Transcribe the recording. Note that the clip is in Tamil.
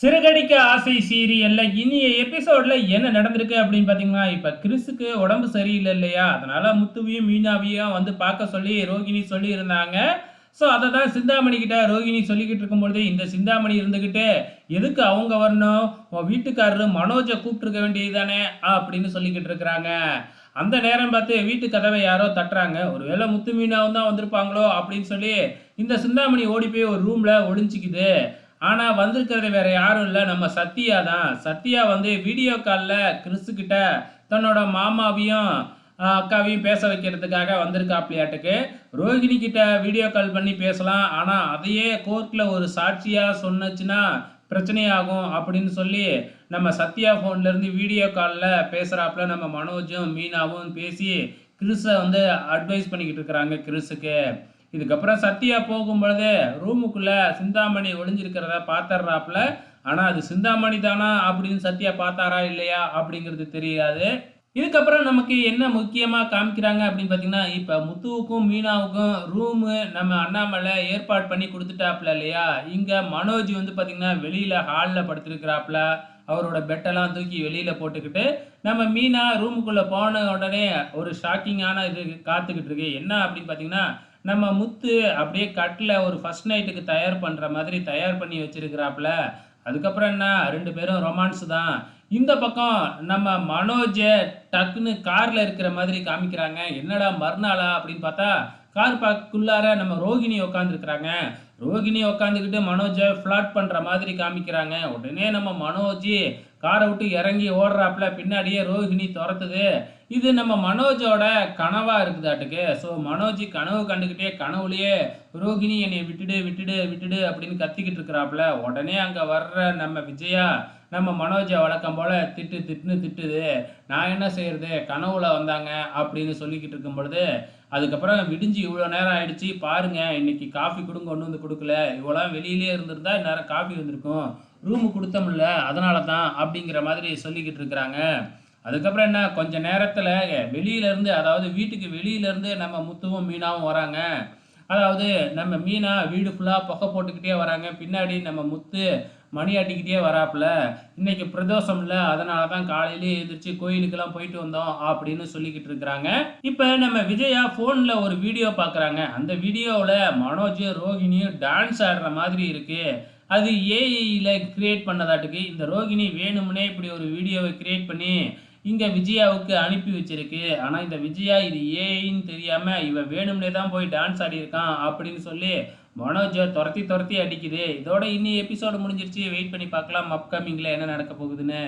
சிறகடிக்க ஆசை சீரியல்ல இனிய எபிசோட்ல என்ன நடந்திருக்கு அப்படின்னு பார்த்தீங்கன்னா, இப்ப கிறிஸுக்கு உடம்பு சரியில்ல இல்லையா? அதனால முத்துவையும், மீனாவையும் வந்து பார்க்க சொல்லி ரோகிணி சொல்லியிருந்தாங்க. ஸோ, அத தான் சிந்தாமணி கிட்ட ரோகிணி சொல்லிக்கிட்டு இருக்கும்பொழுது, இந்த சிந்தாமணி இருந்துகிட்டு, "எதுக்கு அவங்க வரணும்? உன் வீட்டுக்காரரு மனோஜ கூப்பிட்டுருக்க வேண்டியது தானே!" அப்படின்னு சொல்லிக்கிட்டு இருக்கிறாங்க. அந்த நேரம் பார்த்து வீட்டு கதவை யாரோ தட்டுறாங்க. ஒருவேளை முத்து, மீனாவும் தான் வந்திருப்பாங்களோ அப்படின்னு சொல்லி, இந்த சிந்தாமணி ஓடி போய் ஒரு ரூம்ல ஒளிஞ்சுக்குது. ஆனா வந்திருக்கிறது வேற யாரும் இல்ல. நம்ம சத்யா தான். சத்யா வந்து வீடியோ கால்ல கிறிஸ் கிட்ட தன்னோட மாமாவையும், அக்காவையும் பேச வைக்கிறதுக்காக வந்திருக்காப்லையாட்டுக்கு. ரோகிணி கிட்ட வீடியோ கால் பண்ணி பேசலாம். ஆனா அதையே கோர்ட்ல ஒரு சாட்சியா சொன்னுச்சுன்னா பிரச்சனையாகும் அப்படின்னு சொல்லி, நம்ம சத்யா ஃபோன்ல இருந்து வீடியோ கால்ல பேசுறாப்ல நம்ம மனோஜும், மீனாவும் பேசி கிறிஸ வந்து அட்வைஸ் பண்ணிக்கிட்டு இருக்கிறாங்க கிறிஸுக்கு. இதுக்கப்புறம் சத்யா போகும்பொழுது ரூமுக்குள்ள சிந்தாமணி ஒளிஞ்சிருக்கிறத பாத்துடுறாப்புல. ஆனா அது சிந்தாமணி தானா அப்படின்னு சத்யா பார்த்தாரா இல்லையா அப்படிங்கிறது தெரியாது. இதுக்கப்புறம் நமக்கு என்ன முக்கியமா காமிக்கிறாங்க அப்படின்னு பார்த்தீங்கன்னா, இப்ப முத்துவுக்கும், மீனாவுக்கும் ரூமு நம்ம அண்ணாமலை ஏற்பாடு பண்ணி குடுத்துட்டாப்ல இல்லையா? இங்க மனோஜ் வந்து பார்த்தீங்கன்னா, வெளியில ஹால்ல படுத்திருக்கிறாப்ல. அவரோட பெட்டெல்லாம் தூக்கி வெளியில போட்டுக்கிட்டு, நம்ம மீனா ரூமுக்குள்ள போன உடனே ஒரு ஷாக்கிங்கான இது காத்துக்கிட்டு இருக்கு. என்ன அப்படின்னு பார்த்தீங்கன்னா, நம்ம முத்து அப்படியே கட்டில ஒரு ஃபர்ஸ்ட் நைட்டுக்கு தயார் பண்ற மாதிரி தயார் பண்ணி வச்சிருக்கிறாப்ல. அதுக்கப்புறம் என்ன 2 பேரும் ரொமான்ஸ் தான். இந்த பக்கம் நம்ம மனோஜ டக்குன்னு கார்ல இருக்கிற மாதிரி காமிக்கிறாங்க. என்னடா மறுநாளா அப்படின்னு பார்த்தா, கார் பார்க்குள்ளார நம்ம ரோகிணி உட்காந்துருக்கிறாங்க. ரோகிணி உட்காந்துக்கிட்டு மனோஜ ஃப்ளார்ட் பண்ற மாதிரி காமிக்கிறாங்க. உடனே நம்ம மனோஜ் கார விட்டு இறங்கி ஓடுறாப்ல. பின்னாடியே ரோகிணி தொரத்துது. இது நம்ம மனோஜோட கனவா இருக்குதாட்டுக்கு. ஸோ மனோஜ் கனவு கண்டுக்கிட்டே கனவுலயே ரோகிணி என்னைய விட்டுடு, விட்டுடு, விட்டுடு அப்படின்னு கத்திக்கிட்டு இருக்கிறாப்ல. உடனே அங்க வர்ற நம்ம விஜயா நம்ம மனோஜ வழக்கம் போல திட்டு திட்டுன்னு திட்டுது. நான் என்ன செய்யறது? கனவுல வந்தாங்க அப்படின்னு சொல்லிக்கிட்டு இருக்கும் பொழுது, அதுக்கப்புறம் விடிஞ்சு இவ்வளோ நேரம் ஆயிடுச்சு பாருங்க, இன்னைக்கு காஃபி கூட கொண்டு வந்து குடுக்கல. இவளாம் வெளியிலேயே இருந்திருந்தா இந்நேரம் காஃபி வந்திருக்கும். ரூமு குடுத்தோம்ல அதனால தான் அப்படிங்கிற மாதிரி சொல்லிக்கிட்டு இருக்கிறாங்க. அதுக்கப்புறம் என்ன கொஞ்ச நேரத்துல வெளியில இருந்து அதாவது வீட்டுக்கு வெளியில இருந்து நம்ம முத்துவும், மீனாவும் வராங்க. அதாவது நம்ம மீனா வீடு ஃபுல்லா புகை போட்டுக்கிட்டே வராங்க. பின்னாடி நம்ம முத்து மணி ஆட்டிக்கிட்டே வராப்புல. இன்னைக்கு பிரதோஷம்ல அதனால தான் காலையிலேயே எந்திரிச்சு கோயிலுக்கெல்லாம் போயிட்டு வந்தோம் அப்படின்னு சொல்லிக்கிட்டு இருக்கிறாங்க. இப்ப நம்ம விஜயா ஃபோன்ல ஒரு வீடியோ பார்க்குறாங்க. அந்த வீடியோவுல மனோஜ், ரோகிணியும் டான்ஸ் ஆடுற மாதிரி இருக்கு. அது ஏஐல கிரியேட் பண்ணதாட்டுக்கு. இந்த ரோகிணி வேணும்னே இப்படி ஒரு வீடியோவை கிரியேட் பண்ணி இங்க விஜயாவுக்கு அனுப்பி வச்சிருக்கு. ஆனா இந்த விஜயா இது ஏஐன்னு தெரியாம இவ வேணும்னே தான் போய் டான்ஸ் ஆடியிருக்கான் அப்படின்னு சொல்லி மனோஜ தொரத்தி தொரத்தி அடிக்குது. இதோட இன்னி எபிசோடு முடிஞ்சிருச்சு. வெயிட் பண்ணி பார்க்கலாம் அப்கமிங்ல என்ன நடக்க போகுதுன்னு.